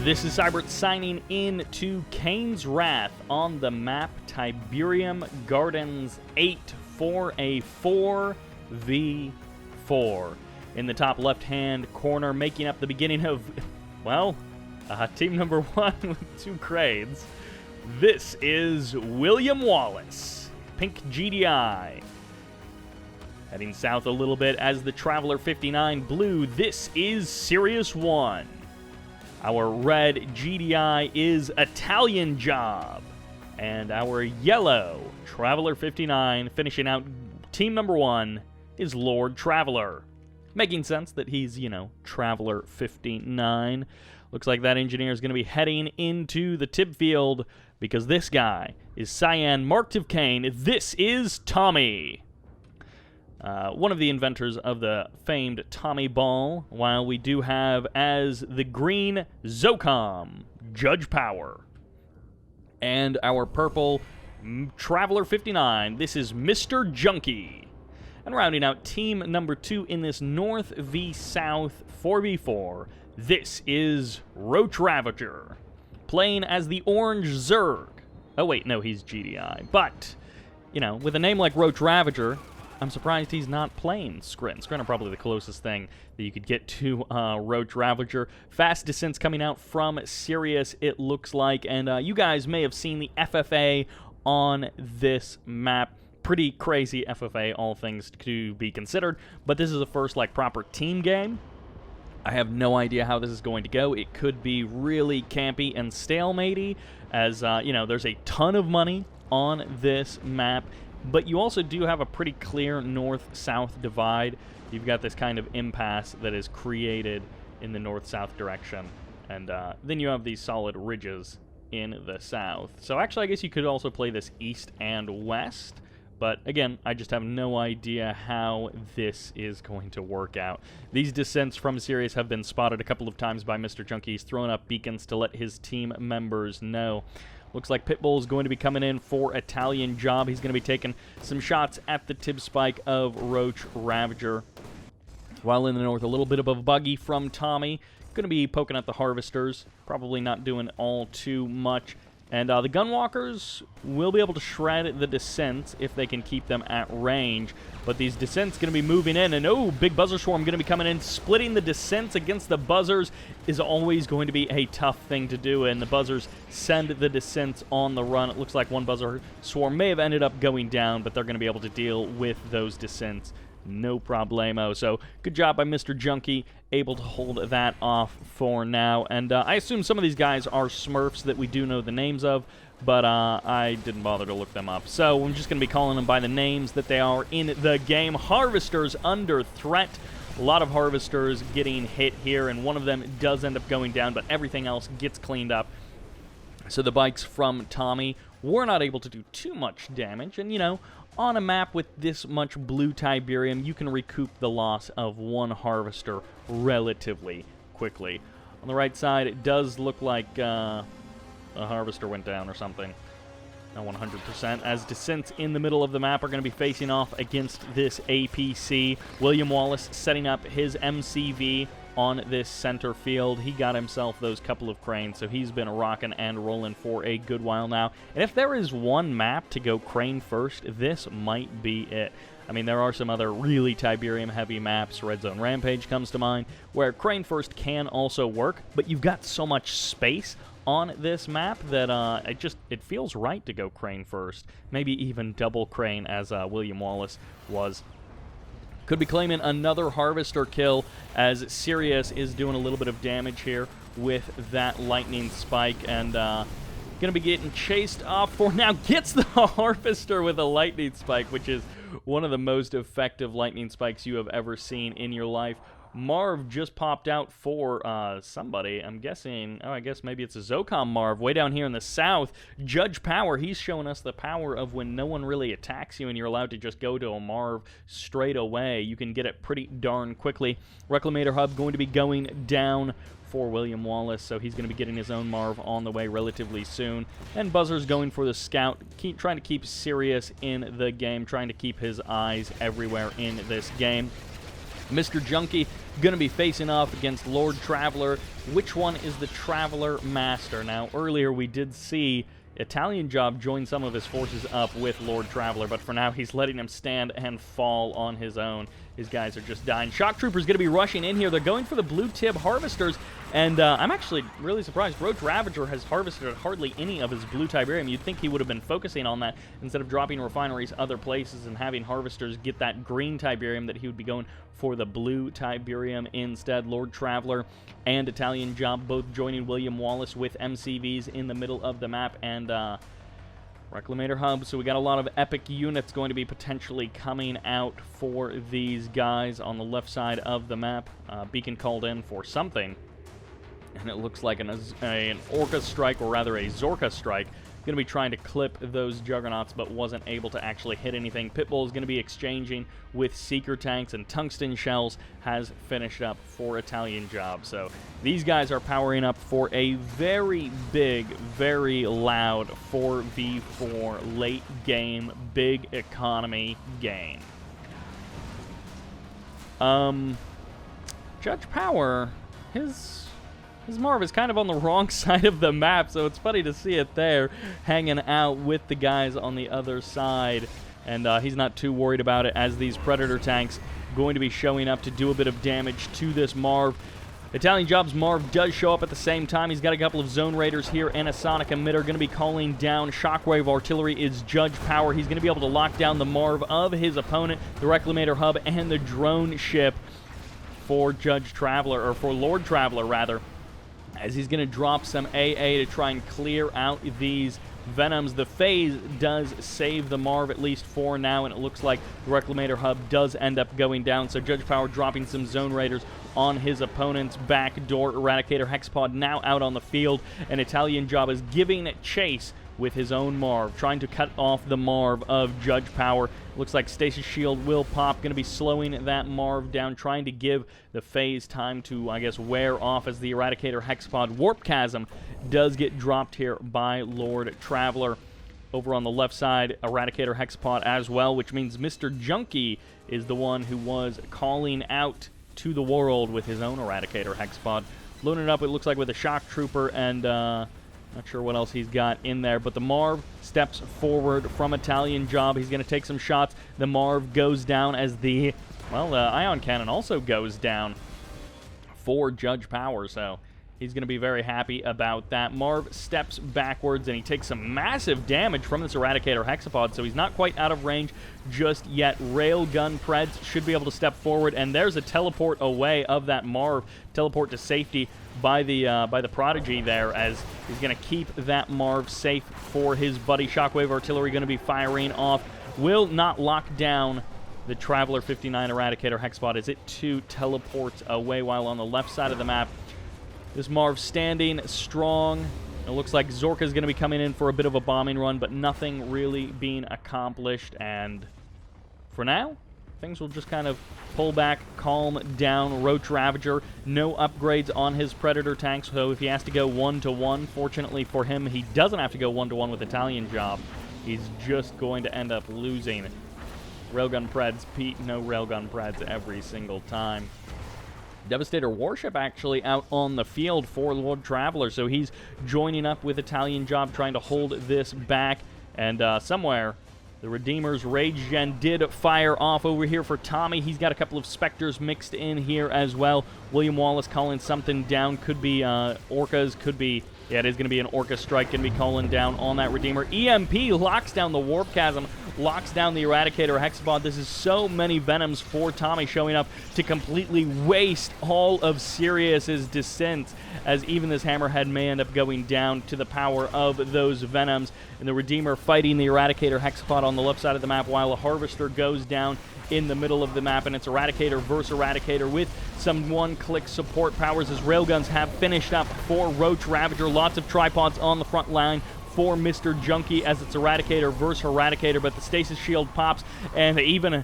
This is Sybert signing in to Kane's Wrath on the map Tiberium Gardens 8 for a 4v4. In the top left-hand corner, making up the beginning of, well, team number 1 with 2 cranes. This is WilliamWallas, pink GDI. Heading south a little bit as the Traveler 59 blue, this is Sirius 1. Our red GDI is ItalianJob. And our yellow Traveler 59, finishing out team number 1, is LordTraveler. Making sense that he's, Traveler 59. Looks like that engineer is going to be heading into the Tib field because this guy is Cyan Marked of Kane. This is Tommy. One of the inventors of the famed Tommy Ball, while we do have as the green Zocom, Judgepowr. And our purple Traveler 59, this is mrjunkie. And rounding out team number 2 in this North v South 4v4, this is RoachRav, playing as the orange Zerg. Oh wait, no, he's GDI. But, with a name like RoachRav, I'm surprised he's not playing Skrin. Skrin are probably the closest thing that you could get to RoachRav. Fast descents coming out from Sirius, it looks like. And you guys may have seen the FFA on this map. Pretty crazy FFA, all things to be considered. But this is the first, proper team game. I have no idea how this is going to go. It could be really campy and stalematey, as, there's a ton of money on this map. But you also do have a pretty clear north-south divide. You've got this kind of impasse that is created in the north-south direction. And then you have these solid ridges in the south. So actually, I guess you could also play this east and west. But again, I just have no idea how this is going to work out. These descents from Sirius have been spotted a couple of times by mrjunkie. He's throwing up beacons to let his team members know. Looks like Pitbull is going to be coming in for ItalianJob. He's going to be taking some shots at the tib spike of RoachRav. While in the north, a little bit of a buggy from Tommy. Going to be poking at the harvesters. Probably not doing all too much. And the Gunwalkers will be able to shred the descents if they can keep them at range. But these descents going to be moving in. And big buzzer swarm going to be coming in. Splitting the descents against the buzzers is always going to be a tough thing to do. And the buzzers send the descents on the run. It looks like one buzzer swarm may have ended up going down, but they're going to be able to deal with those descents. No problemo. So good job by mrjunkie, able to hold that off for now. And I assume some of these guys are Smurfs that we do know the names of, but I didn't bother to look them up. So I'm just going to be calling them by the names that they are in the game. Harvesters under threat. A lot of harvesters getting hit here, and one of them does end up going down, but everything else gets cleaned up. So the bikes from Tommy were not able to do too much damage, and on a map with this much blue Tiberium, you can recoup the loss of one harvester relatively quickly. On the right side, it does look like a harvester went down or something. Not 100%, as descents in the middle of the map are going to be facing off against this APC. WilliamWallas setting up his MCV on this center field. He got himself those couple of cranes, so he's been rocking and rolling for a good while now. And if there is one map to go crane first, this might be it. I mean, there are some other really Tiberium-heavy maps. Red Zone Rampage comes to mind, where crane first can also work, but you've got so much space on this map that it feels right to go crane first. Maybe even double crane, as WilliamWallas was. Could be claiming another harvester kill, as Sirius is doing a little bit of damage here with that lightning spike, and going to be getting chased off for now. Gets the harvester with a lightning spike, which is one of the most effective lightning spikes you have ever seen in your life. Marv just popped out for somebody. I'm guessing, I guess maybe it's a Zocom Marv way down here in the south. Judgepowr, he's showing us the power of when no one really attacks you and you're allowed to just go to a Marv straight away. You can get it pretty darn quickly. Reclamator Hub going to be going down for WilliamWallas, so he's going to be getting his own Marv on the way relatively soon. And Buzzer's going for the Scout, trying to keep Sirius in the game, trying to keep his eyes everywhere in this game. Mr. Junkie going to be facing off against LordTraveler. Which one is the Traveler Master? Now, earlier we did see ItalianJob join some of his forces up with LordTraveler, but for now he's letting him stand and fall on his own. His guys are just dying. Shock Trooper's going to be rushing in here. They're going for the blue tib harvesters, and I'm actually really surprised. RoachRavager has harvested hardly any of his blue Tiberium. You'd think he would have been focusing on that instead of dropping refineries other places and having harvesters get that green Tiberium, that he would be going for the blue Tiberium instead. LordTraveler and ItalianJob both joining WilliamWallas with MCVs in the middle of the map, and Reclamator Hub, so we got a lot of epic units going to be potentially coming out for these guys on the left side of the map. Beacon called in for something, and it looks like an Orca strike, or rather a Zorka strike. Going to be trying to clip those Juggernauts, but wasn't able to actually hit anything. Pitbull is going to be exchanging with Seeker tanks, and Tungsten Shells has finished up for ItalianJob. So these guys are powering up for a very big, very loud 4v4 late game, big economy game. Judgepowr, his Marv is kind of on the wrong side of the map, so it's funny to see it there, hanging out with the guys on the other side. And he's not too worried about it, as these Predator tanks going to be showing up to do a bit of damage to this Marv. ItalianJob's Marv does show up at the same time. He's got a couple of Zone Raiders here and a Sonic Emitter. Going to be calling down Shockwave Artillery is Judgepowr. He's going to be able to lock down the Marv of his opponent, the Reclamator Hub, and the drone ship for Judgepowr, or for LordTraveler rather, as he's going to drop some AA to try and clear out these Venoms. The phase does save the Marv, at least for now, and it looks like the Reclamator Hub does end up going down. So Judgepowr dropping some Zone Raiders on his opponent's back door. Eradicator Hexapod now out on the field, and ItalianJob is giving chase with his own Marv, trying to cut off the Marv of Judgepowr. Looks like Stasis Shield will pop, going to be slowing that Marv down, trying to give the phase time to, I guess, wear off, as the Eradicator Hexapod Warp Chasm does get dropped here by LordTraveler. Over on the left side, Eradicator Hexapod as well, which means Mr. Junkie is the one who was calling out to the world with his own Eradicator Hexapod. Loading it up, it looks like, with a Shock Trooper, and not sure what else he's got in there, but the Marv steps forward from ItalianJob. He's going to take some shots. The Marv goes down as the, well, the Ion Cannon also goes down for Judgepowr, so he's going to be very happy about that. Marv steps backwards, and he takes some massive damage from this Eradicator Hexapod, so he's not quite out of range just yet. Railgun Preds should be able to step forward, and there's a teleport away of that Marv, teleport to safety by the Prodigy there, as he's going to keep that Marv safe for his buddy. Shockwave Artillery going to be firing off. Will not lock down the Traveler 59 Eradicator Hexapod as it too teleports away, while on the left side of the map, this Marv standing strong. It looks like Zorka is going to be coming in for a bit of a bombing run, but nothing really being accomplished. And for now, things will just kind of pull back, calm down. RoachRavager, no upgrades on his Predator tanks, so if he has to go 1-to-1, fortunately for him, he doesn't have to go 1-to-1 with ItalianJob. He's just going to end up losing. Railgun Preds, Pete, no Railgun Preds every single time. Devastator Warship actually out on the field for LordTraveler, so he's joining up with ItalianJob, trying to hold this back. And somewhere, the Redeemer's Rage Gen did fire off over here for Tommy. He's got a couple of Spectres mixed in here as well. WilliamWallas calling something down. Could be Orcas, could be, yeah, it is going to be an Orca strike, going to be calling down on that Redeemer. EMP locks down the Warp Chasm, locks down the Eradicator Hexapod. This is so many Venoms for Tommy showing up to completely waste all of Sirius's descent, as even this Hammerhead may end up going down to the power of those Venoms. And the Redeemer fighting the Eradicator Hexapod on the left side of the map, while a Harvester goes down in the middle of the map, and it's Eradicator versus Eradicator with some one-click support powers, as Railguns have finished up for RoachRavager. Lots of tripods on the front line for Mr. Junkie, as it's Eradicator versus Eradicator, but the Stasis Shield pops, and even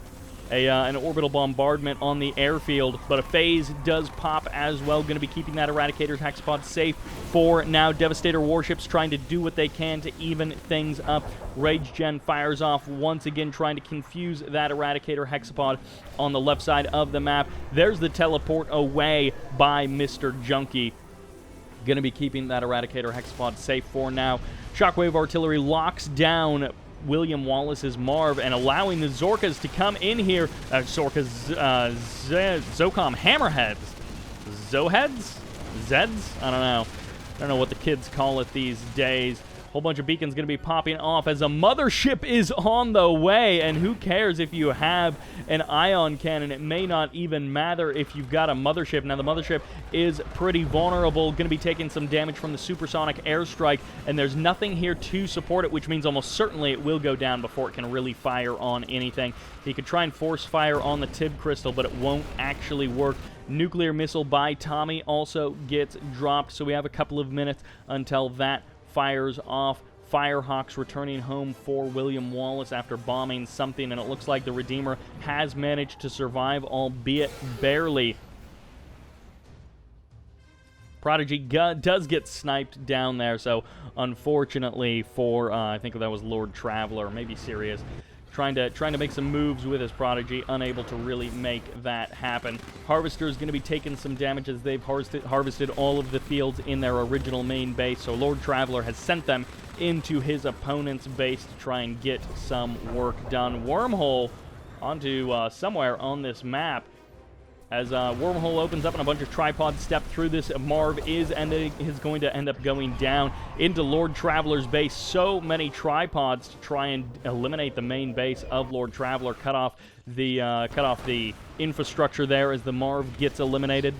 an orbital bombardment on the airfield, but a phase does pop as well. Going to be keeping that Eradicator's hexapod safe for now. Devastator warships trying to do what they can to even things up. Rage Gen fires off once again, trying to confuse that Eradicator hexapod on the left side of the map. There's the teleport away by Mr. Junkie. Going to be keeping that Eradicator hexapod safe for now. Shockwave artillery locks down WilliamWallas's Marv and allowing the Zorkas to come in here. Zocom Hammerheads. Zoheads? Zeds? I don't know what the kids call it these days. Whole bunch of beacons going to be popping off as a mothership is on the way, and who cares if you have an ion cannon? It may not even matter if you've got a mothership. Now, the mothership is pretty vulnerable, going to be taking some damage from the supersonic airstrike, and there's nothing here to support it, which means almost certainly it will go down before it can really fire on anything. He could try and force fire on the Tib crystal, but it won't actually work. Nuclear missile by Tommy also gets dropped, so we have a couple of minutes until that fires off. Firehawks returning home for WilliamWallas after bombing something, and it looks like the Redeemer has managed to survive, albeit barely. Prodigy does get sniped down there, so unfortunately for, I think that was LordTraveler, maybe Sirius, trying to make some moves with his Prodigy, unable to really make that happen. Harvester is going to be taking some damage as they've harvested all of the fields in their original main base, so LordTraveler has sent them into his opponent's base to try and get some work done. Wormhole onto somewhere on this map. As Wormhole opens up and a bunch of tripods step through this, Marv is going to end up going down into LordTraveler's base. So many tripods to try and eliminate the main base of LordTraveler. Cut off the infrastructure there as the Marv gets eliminated.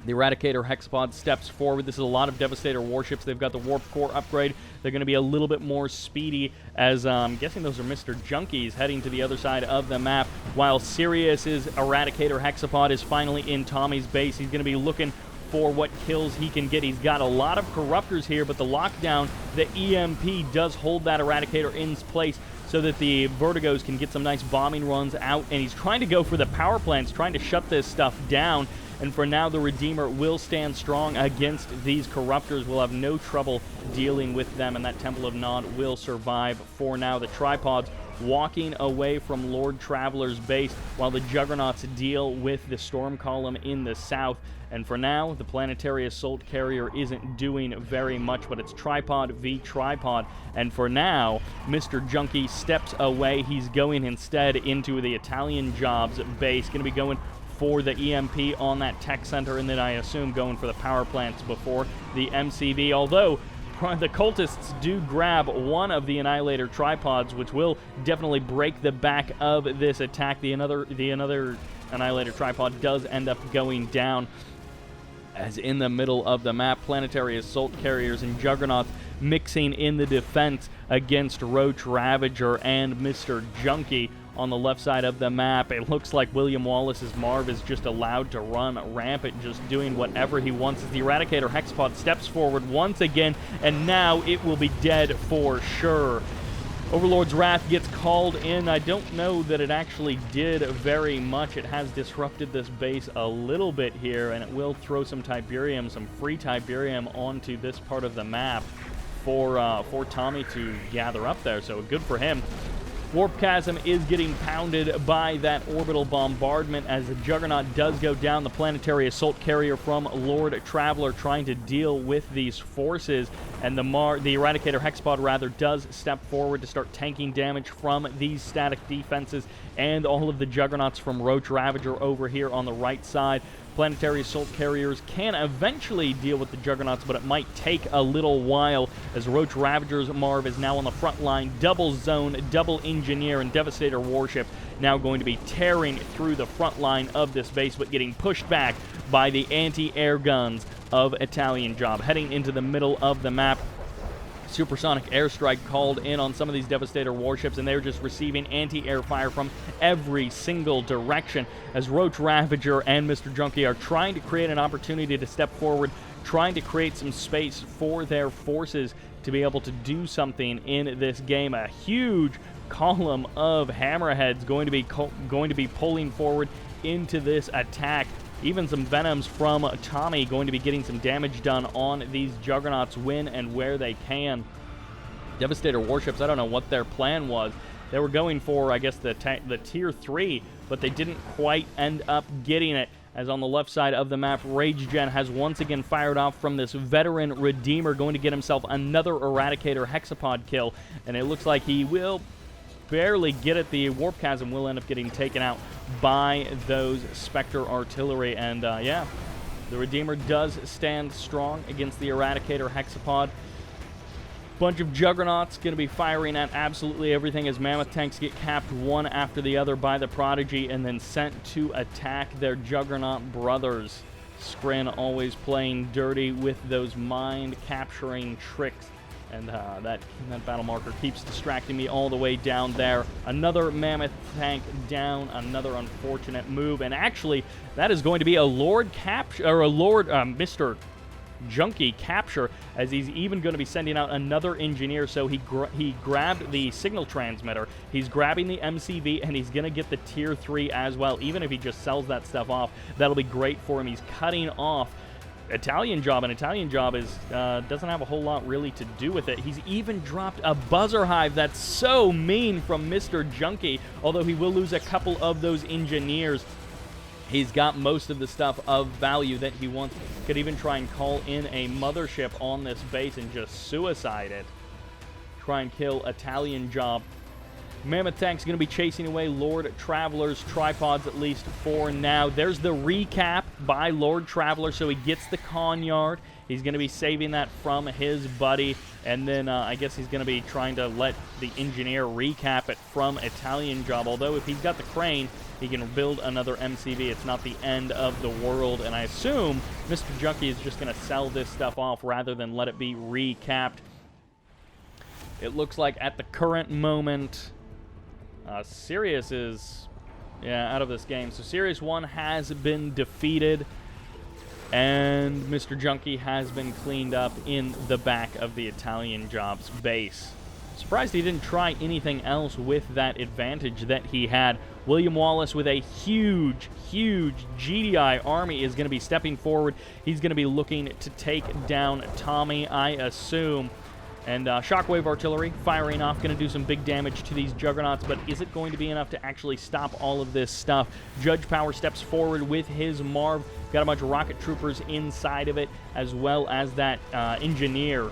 The Eradicator hexapod steps forward. This is a lot of Devastator warships. They've got the Warp Core upgrade. They're going to be a little bit more speedy as, I'm guessing those are Mr. Junkies heading to the other side of the map, while Sirius's Eradicator hexapod is finally in Tommy's base. He's going to be looking for what kills he can get. He's got a lot of Corruptors here, but the lockdown, the EMP, does hold that Eradicator in place so that the Vertigos can get some nice bombing runs out, and he's trying to go for the power plants, trying to shut this stuff down. And for now, the Redeemer will stand strong against these Corruptors. We'll have no trouble dealing with them, and that Temple of Nod will survive for now. The tripods walking away from LordTraveler's base while the Juggernauts deal with the Storm Column in the south. And for now, the Planetary Assault Carrier isn't doing very much, but it's tripod v tripod. And for now, Mr. Junkie steps away. He's going instead into the ItalianJob's base. Going to be going for the EMP on that tech center, and then I assume going for the power plants before the MCV, although the cultists do grab one of the Annihilator tripods, which will definitely break the back of this attack. The another Annihilator tripod does end up going down, as in the middle of the map, Planetary Assault Carriers and Juggernauts mixing in the defense against Roach Ravager and Mr. Junkie. On the left side of the map, it looks like WilliamWallas's Marv is just allowed to run rampant, just doing whatever he wants as the Eradicator hexapod steps forward once again, and now it will be dead for sure. Overlord's Wrath gets called in. I don't know that it actually did very much. It has disrupted this base a little bit here, and it will throw some Tiberium, some free Tiberium onto this part of the map for Tommy to gather up there, so good for him. Warp Chasm is getting pounded by that orbital bombardment as the Juggernaut does go down. The Planetary Assault Carrier from LordTraveler trying to deal with these forces, and the Eradicator hexapod rather does step forward to start tanking damage from these static defenses and all of the Juggernauts from Roach Ravager over here on the right side. Planetary Assault Carriers can eventually deal with the Juggernauts, but it might take a little while as Roach Ravager's Marv is now on the front line. Double Zone, Double Engineer, and Devastator Warship now going to be tearing through the front line of this base, but getting pushed back by the anti-air guns of ItalianJob. Heading into the middle of the map, supersonic airstrike called in on some of these Devastator warships, and they're just receiving anti-air fire from every single direction as Roach Ravager and Mr. Junkie are trying to create an opportunity to step forward, trying to create some space for their forces to be able to do something in this game. A huge column of hammerheads going to be pulling forward into this attack. Even some Venoms from Tommy going to be getting some damage done on these Juggernauts when and where they can. Devastator warships, I don't know what their plan was. They were going for, I guess, the tier 3, but they didn't quite end up getting it. As on the left side of the map, RageGen has once again fired off from this veteran Redeemer, going to get himself another Eradicator Hexapod kill, and it looks like he will barely get it. The Warp Chasm will end up getting taken out by those Spectre artillery, and yeah, the Redeemer does stand strong against the Eradicator Hexapod. Bunch of Juggernauts going to be firing at absolutely everything as Mammoth tanks get capped one after the other by the Prodigy and then sent to attack their Juggernaut brothers. Skrin always playing dirty with those mind-capturing tricks. And that battle marker keeps distracting me all the way down there. Another Mammoth tank down, another unfortunate move. And actually, that is going to be a Lord capture, or a Lord, Mr. Junkie capture, as he's even going to be sending out another engineer. So he grabbed the signal transmitter, he's grabbing the MCV, and he's going to get the tier 3 as well. Even if he just sells that stuff off, that'll be great for him. He's cutting off ItalianJob, and ItalianJob is doesn't have a whole lot really to do with it. He's even dropped a buzzer hive. That's so mean from Mr. Junkie, although he will lose a couple of those engineers. He's got most of the stuff of value that he wants. Could even try and call in a mothership on this base and just suicide it. Try and kill ItalianJob. Mammoth tank's going to be chasing away LordTraveler's tripods, at least for now. There's the recap by LordTraveler, so he gets the Conyard. He's going to be saving that from his buddy, and then I guess he's going to be trying to let the engineer recap it from ItalianJob. Although if he's got the crane, he can build another MCV. It's not the end of the world, and I assume Mr. Junkie is just going to sell this stuff off rather than let it be recapped. It looks like at the current moment, Sirius is out of this game. So Sirius 1 has been defeated, and Mr. Junkie has been cleaned up in the back of the ItalianJob's base. Surprised he didn't try anything else with that advantage that he had. WilliamWallas with a huge, huge GDI army is going to be stepping forward. He's going to be looking to take down Tommy, I assume. And Shockwave Artillery firing off, going to do some big damage to these Juggernauts, but is it going to be enough to actually stop all of this stuff? Judgepowr steps forward with his Marv. Got a bunch of rocket troopers inside of it, as well as that engineer.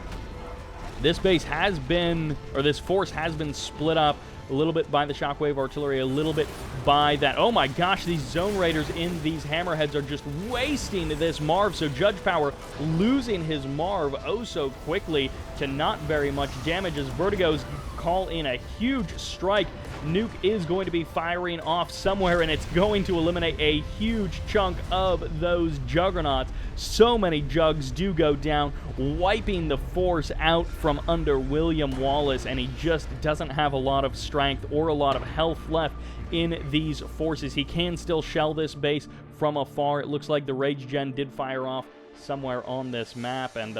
This base has been, or this force has been split up a little bit by the Shockwave Artillery, a little bit by that. Oh my gosh, these Zone Raiders in these Hammerheads are just wasting this Marv. So Judgepowr losing his Marv oh so quickly to not very much damage as Vertigos call in a huge strike. Nuke is going to be firing off somewhere, and it's going to eliminate a huge chunk of those Juggernauts. So many Jugs do go down, wiping the force out from under WilliamWallas, and he just doesn't have a lot of strength or a lot of health left in these forces. He can still shell this base from afar. It looks like the RageGen did fire off somewhere on this map, and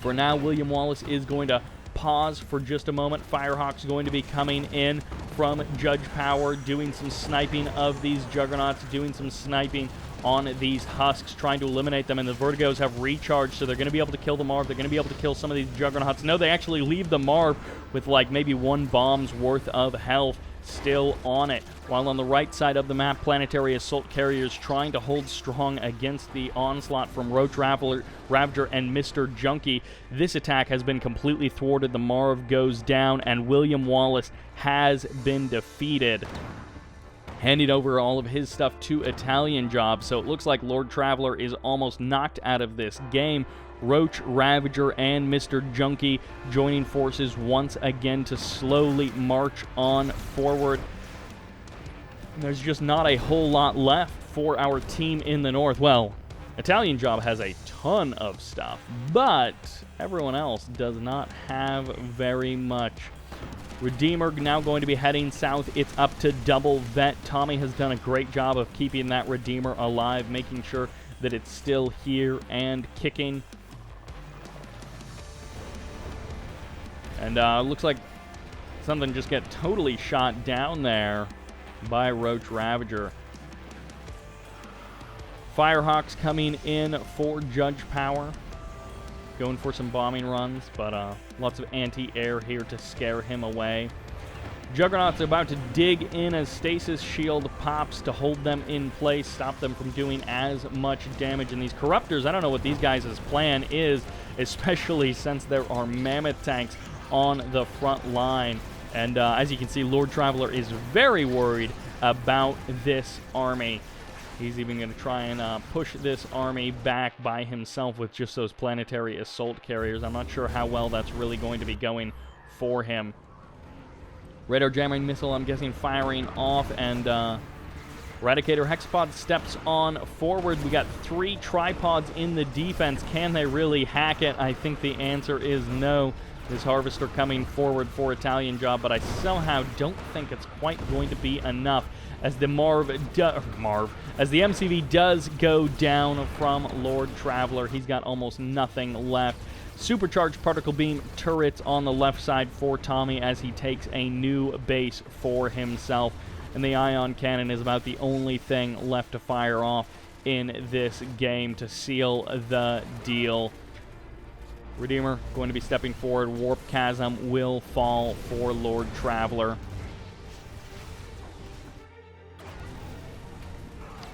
for now, WilliamWallas is going to pause for just a moment. Firehawk's going to be coming in from Judgepowr, doing some sniping of these Juggernauts, doing some sniping on these husks, trying to eliminate them, and the Vertigos have recharged, so they're going to be able to kill the Marv. They're going to be able to kill some of these Juggernauts. No, they actually leave the Marv with like maybe one bomb's worth of health still on it. While on the right side of the map, planetary assault carriers trying to hold strong against the onslaught from RoachRav, Ravager, and Mr. Junkie. This attack has been completely thwarted. The Marv goes down, and WilliamWallas has been defeated, handing over all of his stuff to ItalianJob. So it looks like LordTraveler is almost knocked out of this game. Roach, Ravager, and Mr. Junkie joining forces once again to slowly march on forward. There's just not a whole lot left for our team in the north. Well, ItalianJob has a ton of stuff, but everyone else does not have very much. Redeemer now going to be heading south. It's up to double vet. Tommy has done a great job of keeping that Redeemer alive, making sure that it's still here and kicking. And looks like something just get totally shot down there by RoachRavager. Firehawks coming in for Judgepowr. Going for some bombing runs, but lots of anti-air here to scare him away. Juggernaut's about to dig in as Stasis Shield pops to hold them in place, stop them from doing as much damage. And these Corruptors, I don't know what these guys' plan is, especially since there are Mammoth tanks on the front line. And as you can see, LordTraveler is very worried about this army. He's even going to try and push this army back by himself with just those planetary assault carriers. I'm not sure how well that's really going to be going for him. Radar jamming missile, I'm guessing, firing off, and Eradicator Hexapod steps on forward. We got 3 tripods in the defense. Can they really hack it? I think the answer is no. This Harvester coming forward for ItalianJob, but I somehow don't think it's quite going to be enough as the as the MCV does go down from LordTraveler. He's got almost nothing left. Supercharged particle beam turrets on the left side for Tommy as he takes a new base for himself. And the ion cannon is about the only thing left to fire off in this game to seal the deal. Redeemer going to be stepping forward. Warp Chasm will fall for LordTraveler.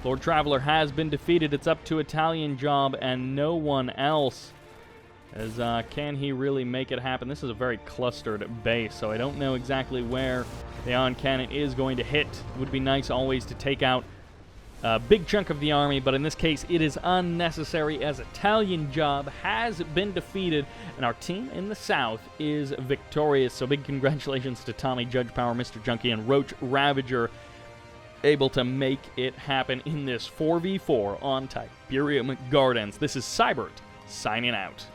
LordTraveler has been defeated. It's up to ItalianJob and no one else. As can he really make it happen? This is a very clustered base, so I don't know exactly where the ion cannon is going to hit. It would be nice always to take out a big chunk of the army, but in this case it is unnecessary as ItalianJob has been defeated and our team in the south is victorious. So big congratulations to Tommy, Judgepowr, Mr. Junkie, and RoachRavager, able to make it happen in this 4v4 on Tiberium Gardens. This is Sybert signing out.